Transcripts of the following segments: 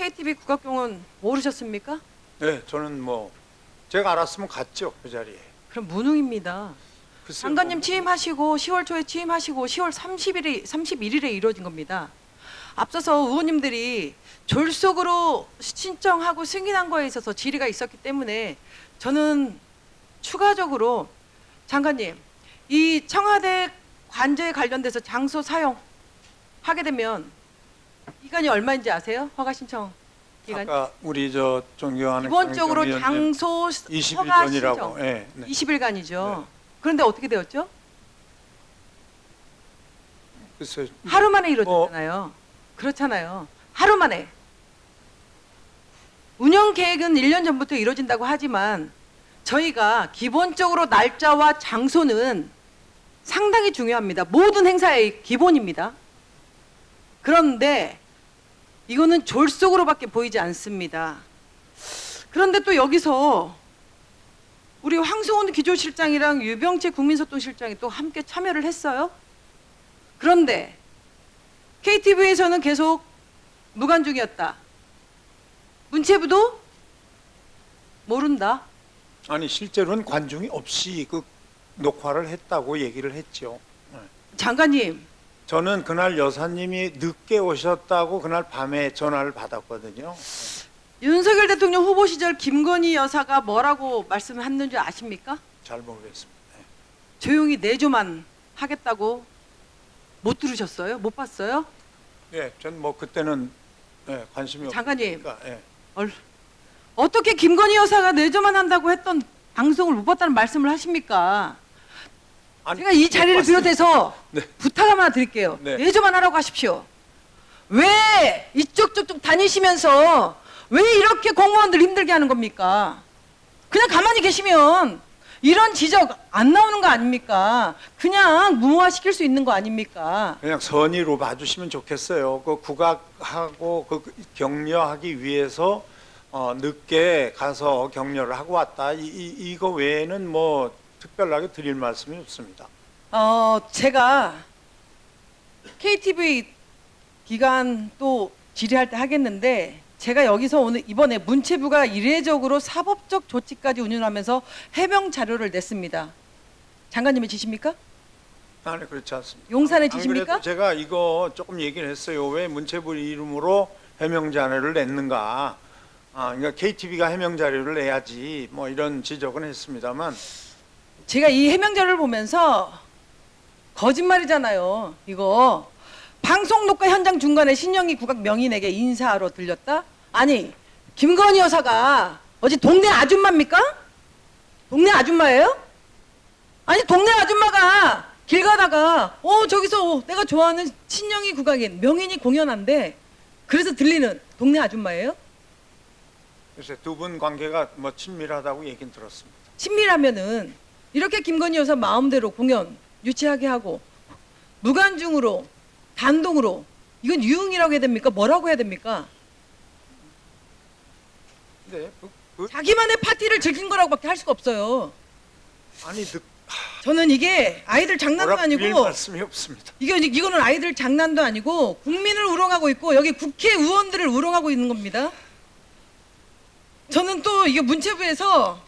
KTV 국악공원 모르셨습니까? 네, 저는 뭐 제가 알았으면 갔죠, 그 자리에. 그럼 무능입니다. 글쎄요, 장관님 뭐, 취임하시고 10월 초에 취임하시고 10월 31일에 이루어진 겁니다. 앞서서 의원님들이 졸속으로 신청하고 승인한 거에 있어서 질의가 있었기 때문에 저는 추가적으로 장관님 이 청와대 관저에 관련돼서 장소 사용하게 되면 기간이 얼마인지 아세요? 허가 신청 기간. 아까 우리 저 존경하는 기본적으로 강의장 장소 20일 허가 전이라고. 신청 네, 네. 20일간이죠. 네. 그런데 어떻게 되었죠? 글쎄, 하루 만에 이루어졌잖아요. 그렇잖아요. 하루 만에. 운영 계획은 1년 전부터 이루어진다고 하지만 저희가 기본적으로 날짜와 장소는 상당히 중요합니다. 모든 행사의 기본입니다. 그런데 이거는 졸속으로밖에 보이지 않습니다. 그런데 또 여기서 우리 황승훈 기조실장이랑 유병채 국민소통실장이 또 함께 참여를 했어요. 그런데 KTV에서는 계속 무관중이었다. 문체부도 모른다. 아니 실제로는 관중이 없이 그 녹화를 했다고 얘기를 했죠. 네. 장관님, 저는 그날 여사님이 늦게 오셨다고 그날 밤에 전화를 받았거든요. 윤석열 대통령 후보 시절 김건희 여사가 뭐라고 말씀했는지 아십니까? 잘 모르겠습니다. 네. 조용히 내조만 하겠다고. 못 들으셨어요? 못 봤어요? 네, 전 뭐 그때는 네, 관심이 장관님, 없으니까. 네. 어떻게 김건희 여사가 내조만 한다고 했던 방송을 못 봤다는 말씀을 하십니까? 아니, 제가 이 자리를 봤습니다. 비롯해서 네. 부탁 하나 드릴게요. 네. 내조만 하라고 하십시오. 왜 이쪽 저쪽 다니시면서 왜 이렇게 공무원들 힘들게 하는 겁니까? 그냥 가만히 계시면 이런 지적 안 나오는 거 아닙니까? 그냥 무효화시킬 수 있는 거 아닙니까? 그냥 선의로 봐주시면 좋겠어요. 그 국악하고 그 격려하기 위해서 늦게 가서 격려를 하고 왔다. 이거 외에는 뭐 특별하게 드릴 말씀이 없습니다. 제가 KTV 기간 또 질의할 때 하겠는데 제가 여기서 오늘 이번에 문체부가 이례적으로 사법적 조치까지 운운하면서 해명 자료를 냈습니다. 장관님이 지십니까? 아니 그렇지 않습니다. 용산에 안 지십니까? 그래도 제가 이거 조금 얘기를 했어요. 왜 문체부 이름으로 해명 자료를 냈는가? 그러니까 KTV가 해명 자료를 내야지 뭐 이런 지적은 했습니다만 제가 이 해명 자료를 보면서 거짓말이잖아요. 이거 방송 녹화 현장 중간에 신영희 국악 명인에게 인사하러 들렸다? 아니 김건희 여사가 어디 동네 아줌마입니까? 동네 아줌마예요? 아니 동네 아줌마가 길 가다가 저기서 내가 좋아하는 신영희 국악인 명인이 공연한대. 그래서 들리는 동네 아줌마예요? 글쎄 두 분 관계가 뭐 친밀하다고 얘기는 들었습니다. 친밀하면은 이렇게 김건희 여사 마음대로 공연 유치하게 하고 무관중으로 단독으로 이건 유흥이라고 해야 됩니까? 뭐라고 해야 됩니까? 네, 자기만의 파티를 즐긴 거라고밖에 할 수가 없어요. 아니 저는 이게 아이들 장난도 뭐라 드릴 아니고 말씀이 없습니다. 이거는 아이들 장난도 아니고 국민을 우롱하고 있고 여기 국회의원들을 우롱하고 있는 겁니다. 저는 또 이게 문체부에서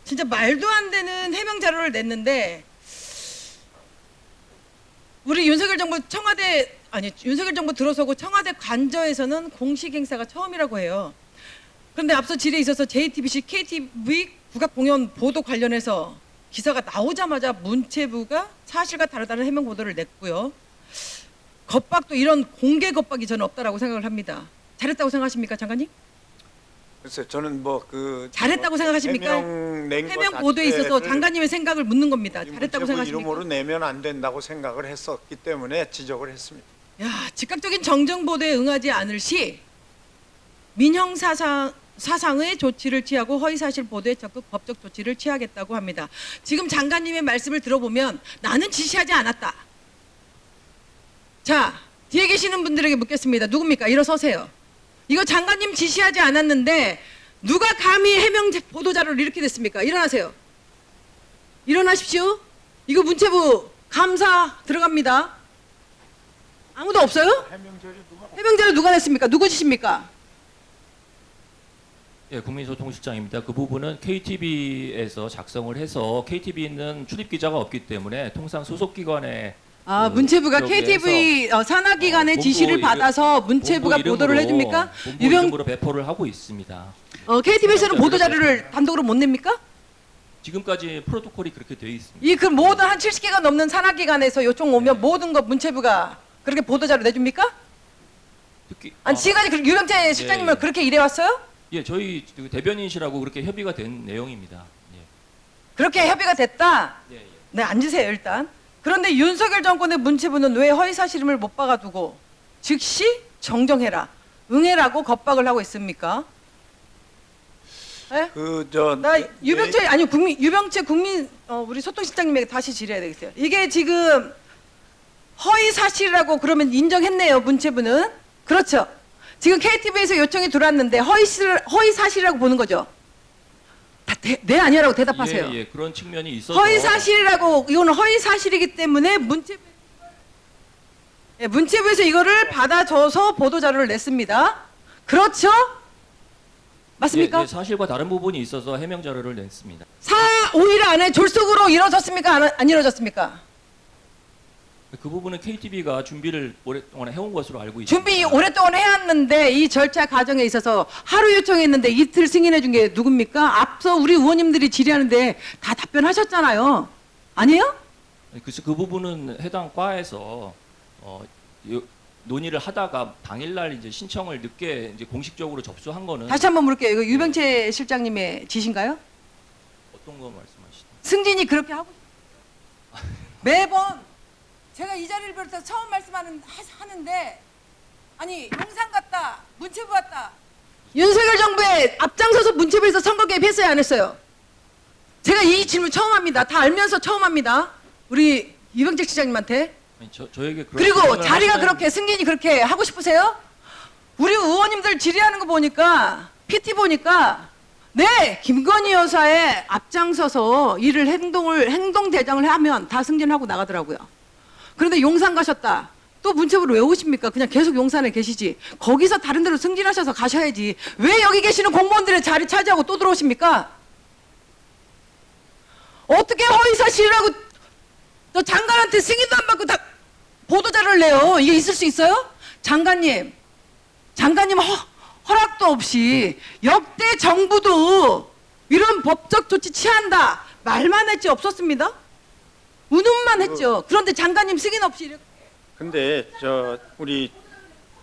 진짜 말도 안 되는 해명 자료를 냈는데 우리 윤석열 정부 윤석열 정부 들어서고 청와대 관저에서는 공식 행사가 처음이라고 해요. 그런데 앞서 질의에 있어서 JTBC, KTV 국악 공연 보도 관련해서 기사가 나오자마자 문체부가 사실과 다르다는 해명 보도를 냈고요. 겁박도 이런 공개 겁박이 저는 없다라고 생각을 합니다. 잘했다고 생각하십니까, 장관님? 글쎄 저는 잘했다고 생각하십니까? 해명 보도에 있어서 장관님의 생각을 묻는 겁니다. 잘했다고 생각하십니까? 이름으로 내면 안 된다고 생각을 했었기 때문에 지적을 했습니다. 야, 즉각적인 정정 보도에 응하지 않을 시 민형 사상의 조치를 취하고 허위 사실 보도에 적극 법적 조치를 취하겠다고 합니다. 지금 장관님의 말씀을 들어보면 나는 지시하지 않았다. 자, 뒤에 계시는 분들에게 묻겠습니다. 누굽니까? 일어서세요. 이거 장관님 지시하지 않았는데 누가 감히 해명 보도 자료를 이렇게 냈습니까? 일어나세요. 일어나십시오. 이거 문체부 감사 들어갑니다. 아무도 없어요? 해명 자료 누가 해명 자료 누가 냈습니까? 누구 지십니까? 예, 국민소통실장입니다. 그 부분은 KTV에서 작성을 해서 KTV는 출입 기자가 없기 때문에 통상 소속 기관에 문체부가 여기에서, KTV 산하기관의 본부 지시를 받아서 본부 문체부가 보도를 이름으로, 해줍니까? 본부 유병 이름으로 배포를 하고 있습니다. KTV에서는 보도 자료를 단독으로 못 냅니까? 지금까지 프로토콜이 그렇게 되어 있습니다. 이 그 모든 한 70개가 넘는 산하기관에서 요청 오면 모든 것 문체부가 그렇게 보도 자료 내줍니까? 특히 아니 지금까지 유병재 실장님은 예. 그렇게 일해 왔어요? 예, 저희 그 대변인실하고 그렇게 협의가 된 내용입니다. 그렇게 협의가 됐다. 예, 예. 네, 앉으세요 일단. 그런데 윤석열 정권의 문체부는 왜 허위 사실임을 못 박아두고 즉시 정정해라, 응해라고 겁박을 하고 있습니까? 네? 나 유병재 아니 유병재 우리 소통실장님에게 다시 질의해야 되겠어요. 이게 지금 허위 사실이라고 그러면 인정했네요 문체부는. 그렇죠. 지금 KTV에서 요청이 들어왔는데 허위 사실이라고 보는 거죠. 네 아니라고 대답하세요. 예, 예, 그런 측면이 있어서 허위 사실이라고 이거는 허위 사실이기 때문에 문체부에서 이거를 받아줘서 보도 자료를 냈습니다. 그렇죠? 맞습니까? 예, 예, 사실과 다른 부분이 있어서 해명 자료를 냈습니다. 4-5일 안에 졸속으로 이루어졌습니까? 안 이루어졌습니까? 그 부분은 KTV가 준비를 오랫동안 해온 것으로 알고 있습니다. 준비 오랫동안 해왔는데 이 절차 과정에 있어서 하루 요청했는데 이틀 승인해 준 게 누굽니까? 앞서 우리 의원님들이 질의하는데 다 답변하셨잖아요. 아니에요? 글쎄 그 부분은 해당 과에서 논의를 하다가 당일날 이제 신청을 늦게 이제 공식적으로 접수한 거는 다시 한번 물을게요. 이거 유병채 실장님의 지시인가요? 어떤 거 말씀하시죠? 승진이 그렇게 하고 매번 제가 이 자리를 비롯해서 처음 하는데 아니 용산 갔다 문체부 갔다 윤석열 정부에 앞장서서 문체부에서 선거 개입했어요 안 했어요? 제가 이 질문 처음 합니다. 다 알면서 처음 합니다. 우리 유병재 시장님한테. 아니, 저에게 그런 그리고 질문을 자리가 하시면 그렇게 승진이 그렇게 하고 싶으세요? 우리 의원님들 질의하는 거 보니까 PT 보니까 네 김건희 여사의 앞장서서 일을 행동 대장을 하면 다 승진하고 나가더라고요. 그런데 용산 가셨다. 또 문체부로 왜 오십니까? 그냥 계속 용산에 계시지. 거기서 다른 데로 승진하셔서 가셔야지. 왜 여기 계시는 공무원들의 자리 차지하고 또 들어오십니까? 어떻게 허위사실이라고 너 장관한테 승인도 안 받고 다 보도자료를 내요. 이게 있을 수 있어요? 장관님 허락도 없이 역대 정부도 이런 법적 조치 취한다. 말만 했지 없었습니다. 운운만 했죠. 그런데 장관님 승인 없이 이렇게. 근데 우리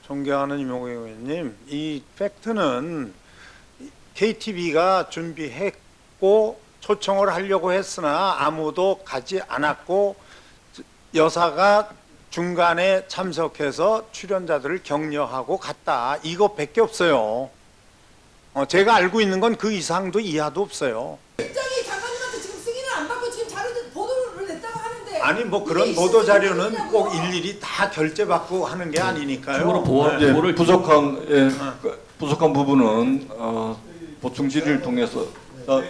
존경하는 이명호 의원님, 이 팩트는 KTV가 준비했고 초청을 하려고 했으나 아무도 가지 않았고 여사가 중간에 참석해서 출연자들을 격려하고 갔다. 이것밖에 없어요. 제가 알고 있는 건 그 이상도 이하도 없어요. 실장이 장관님한테 지금 승인을 안 받고 지금 보도를 냈다고 하는데 아니 뭐 그런 보도 자료는 꼭 일일이 다 결제받고 하는 게 아니니까요. 추가로 네. 보호를 부족한 부분은 보충 질의를 통해서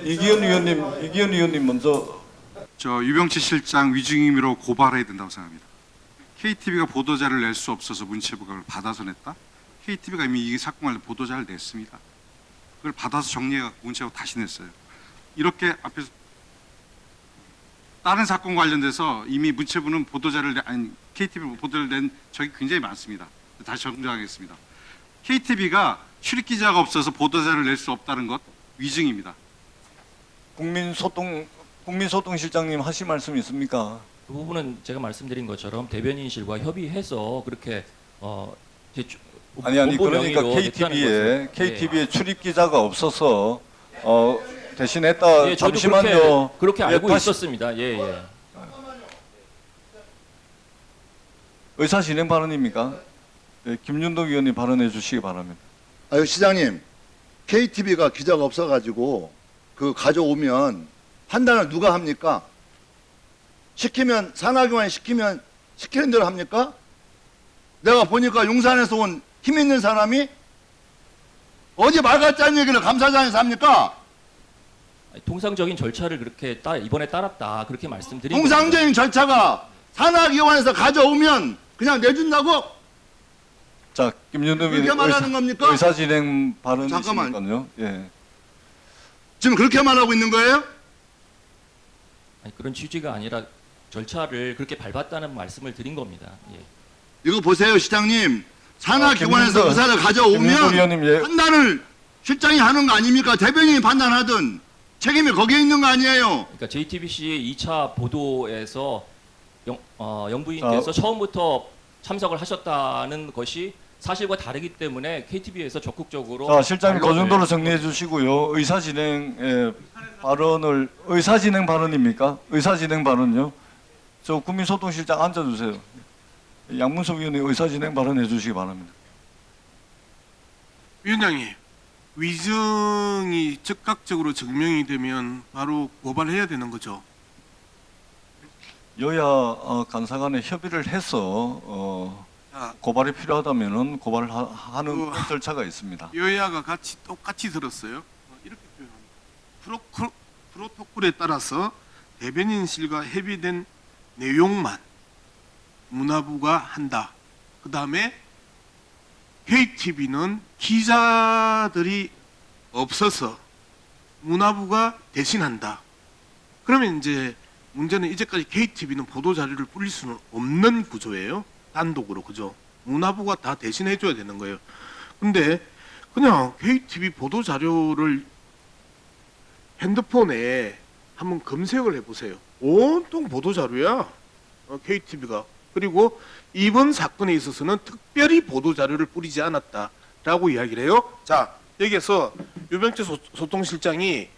이기현 의원님 먼저. 유병채 실장 위증임으로 고발해야 된다고 생각합니다. KTV가 보도자를 낼 수 없어서 문체부가 그걸 받아서 냈다? KTV가 이미 이 사건 관련 보도자를 냈습니다. 그걸 받아서 정리해서 문체부가 다시 냈어요. 이렇게 앞에서 다른 사건 관련돼서 이미 문체부는 KTV 보도를 낸 적이 굉장히 많습니다. 다시 정정하겠습니다. KTV가 출입기자가 없어서 보도자를 낼 수 없다는 것 위증입니다. 국민소통실장님 하실 말씀 있습니까? 그 부분은 제가 말씀드린 것처럼 대변인실과 협의해서 그렇게 아니 본부 그러니까 명의로 냈다는 거죠. KTV에 출입 기자가 없어서 대신했다. 예, 저도 잠시만요. 그렇게 알고 다시 있었습니다. 예, 예. 의사 진행 발언입니까? 예, 김윤동 의원님 발언해 주시기 바랍니다. 시장님, KTV가 기자가 없어가지고 그 가져오면 판단을 누가 합니까? 시키면 산하기관이 시키는 대로 합니까? 내가 보니까 용산에서 온 힘 있는 사람이 어디 말 같지 않은 얘기를 감사장에서 합니까? 통상적인 절차를 그렇게 이번에 따랐다 그렇게 말씀드린 통상적인 절차가 산하기관에서 가져오면 그냥 내준다고? 자, 김윤동 그렇게 말하는 겁니까? 의사 진행 잠깐만. 발언이시니까요. 예. 지금 그렇게 말하고 있는 거예요? 아니, 그런 취지가 아니라 절차를 그렇게 밟았다는 말씀을 드린 겁니다. 예. 이거 보세요, 시장님. 산하기관에서 김민석- 의사를 김민석 가져오면 위원님, 예. 판단을 실장이 하는 거 아닙니까? 대변인이 판단하든 책임이 거기에 있는 거 아니에요? 그러니까 JTBC의 2차 보도에서 영부인께서 처음부터 참석을 하셨다는 것이 사실과 다르기 때문에 KTB에서 적극적으로 자, 실장님 그 정도로 반론을 정리해 주시고요. 의사진행 발언을 의사진행 발언입니까? 의사진행 발언요. 저 국민소통실장 앉아주세요. 양문석 위원님 의사진행 발언해 주시기 바랍니다. 위원장님, 위증이 즉각적으로 증명이 되면 바로 고발해야 되는 거죠. 여야 간사 간에 협의를 해서 자, 고발이 필요하다면은 고발을 하는 그- 절차가 있습니다. 여야가 똑같이 들었어요. 이렇게 표현합니다. 프로토콜에 따라서 대변인실과 협의된 내용만 문화부가 한다. 그 다음에 KTB는 기자들이 없어서 문화부가 대신한다. 그러면 이제 문제는 이제까지 KTB는 보도 자료를 뿌릴 수는 없는 구조예요. 단독으로, 그죠? 문화부가 다 대신해 줘야 되는 거예요. 근데 그냥 KTB 보도 자료를 핸드폰에 한번 검색을 해보세요. 온통 보도 자료야, KTB가. 그리고 이번 사건에 있어서는 특별히 보도 자료를 뿌리지 않았다라고 이야기를 해요. 자, 여기에서 유병철 소통실장이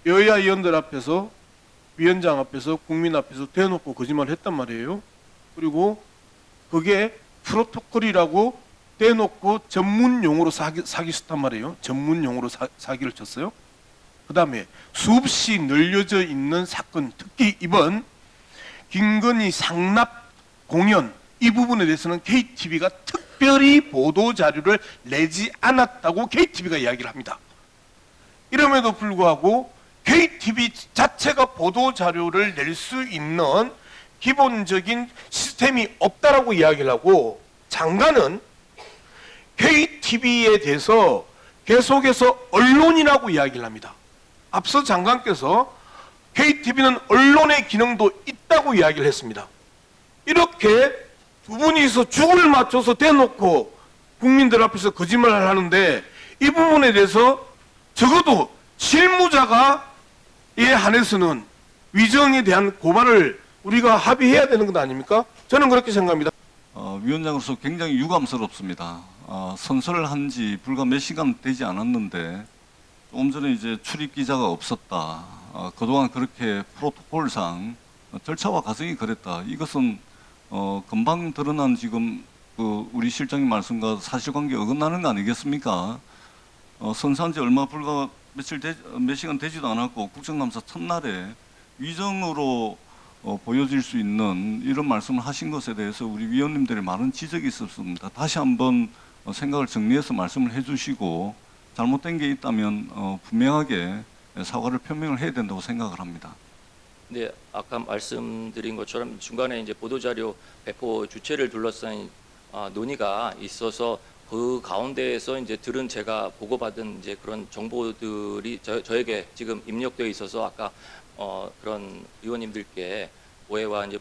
여야 의원들 앞에서, 위원장 앞에서, 국민 앞에서 대놓고 거짓말을 했단 말이에요. 그리고 그게 프로토콜이라고 대놓고 전문 용어로 사기 쳤단 말이에요. 전문 용어로 사기를 쳤어요. 그 다음에 수없이 늘려져 있는 사건, 특히 이번 김건희 상납 공연 이 부분에 대해서는 KTB가 특별히 보도 자료를 내지 않았다고 KTB가 이야기를 합니다. 이럼에도 불구하고 KTB 자체가 보도 자료를 낼 수 있는 기본적인 시스템이 없다라고 이야기를 하고, 장관은 KTB에 대해서 계속해서 언론이라고 이야기를 합니다. 앞서 장관께서 KTB는 언론의 기능도 있다고 이야기를 했습니다. 이렇게 두 분이서 죽을 맞춰서 대놓고 국민들 앞에서 거짓말을 하는데, 이 부분에 대해서 적어도 실무자가 이에 한해서는 위정에 대한 고발을 우리가 합의해야 되는 것 아닙니까? 저는 그렇게 생각합니다. 위원장으로서 굉장히 유감스럽습니다. 선서를 한 지 불과 몇 시간 되지 않았는데 조금 전에 이제 출입 기자가 없었다. 그동안 그렇게 프로토콜상 절차와 과정이 그랬다. 이것은 금방 드러난 지금 우리 실장님 말씀과 사실관계 어긋나는 거 아니겠습니까? 선서한 지 얼마 불과 몇 시간 되지도 않았고 국정감사 첫날에 위정으로 보여질 수 있는 이런 말씀을 하신 것에 대해서 우리 위원님들의 많은 지적이 있었습니다. 다시 한번 생각을 정리해서 말씀을 해주시고 잘못된 게 있다면 분명하게 사과를 표명을 해야 된다고 생각을 합니다. 네, 아까 말씀드린 것처럼 중간에 이제 보도자료 배포 주체를 둘러싼 논의가 있어서 그 가운데에서 이제 들은 제가 보고받은 이제 그런 정보들이 저에게 지금 입력되어 있어서 아까 그런 의원님들께 오해와 이제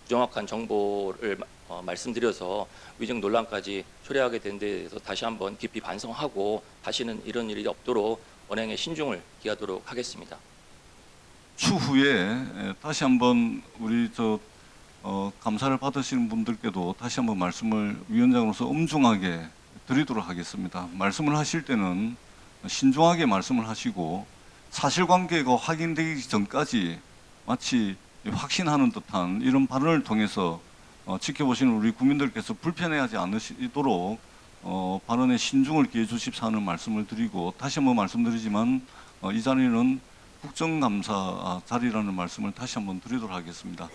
부정확한 정보를 말씀드려서 위증 논란까지 초래하게 된 데 대해서 다시 한번 깊이 반성하고 다시는 이런 일이 없도록 언행에 신중을 기하도록 하겠습니다. 추후에 다시 한번 우리 감사를 받으시는 분들께도 다시 한번 말씀을 위원장으로서 엄중하게 드리도록 하겠습니다. 말씀을 하실 때는 신중하게 말씀을 하시고 사실관계가 확인되기 전까지 마치 확신하는 듯한 이런 발언을 통해서 지켜보시는 우리 국민들께서 불편해하지 않으시도록 발언에 신중을 기해 주십사 하는 말씀을 드리고, 다시 한번 말씀드리지만 이 자리는 국정감사 자리라는 말씀을 다시 한번 드리도록 하겠습니다.